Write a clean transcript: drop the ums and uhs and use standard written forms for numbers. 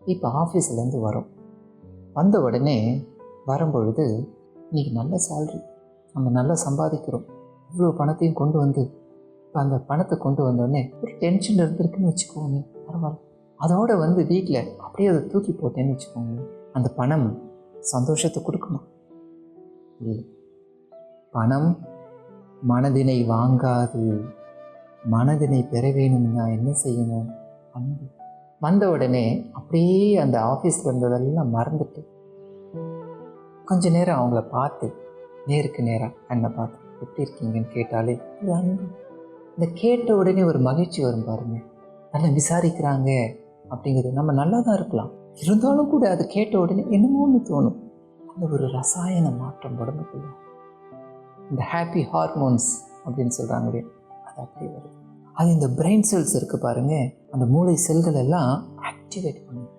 இப்போ ஆஃபீஸ்லேருந்து வரோம். வந்த உடனே வரும்பொழுது இன்றைக்கி நல்ல சேல்ரி, நம்ம நல்லா சம்பாதிக்கிறோம், இவ்வளோ பணத்தையும் கொண்டு வந்து இப்போ அந்த பணத்தை கொண்டு வந்தோடனே ஒரு டென்ஷன் இருந்திருக்குன்னு வச்சுக்கோங்க, பரவாயில்ல. அதோடு வந்து வீட்டில் அப்படியே அதை தூக்கி போட்டேன்னு வச்சுக்கோங்க, அந்த பணம் சந்தோஷத்தை கொடுக்குமா? இல்லை. பணம் மனதினை வாங்காது. மனதினை பெற வேணும்னா என்ன செய்யணும்? அன்பு. வந்த உடனே அப்படியே அந்த ஆஃபீஸில் இருந்ததெல்லாம் மறந்துட்டு கொஞ்ச நேரம் அவங்கள பார்த்து நேருக்கு நேராக கண்ணை பார்த்து எப்படி இருக்கீங்கன்னு கேட்டாலே ஒரு அன்பு. இந்த கேட்ட உடனே ஒரு மகிழ்ச்சி வரும் பாருங்க. நல்லா விசாரிக்கிறாங்க அப்படிங்கிறது. நம்ம நல்லா தான் இருக்கலாம், இருந்தாலும் கூட அது கேட்ட உடனே என்னமோன்னு தோணும். அந்த ஒரு ரசாயன மாற்றம் உடம்புக்குள்ள, இந்த ஹாப்பி ஹார்மோன்ஸ் அப்படின்னு சொல்கிறாங்களே, அது அப்படியே வருது. அது இந்த பிரெயின் செல்ஸ் இருக்குது பாருங்கள், அந்த மூளை செல்கள் எல்லாம் ஆக்டிவேட் பண்ணும்.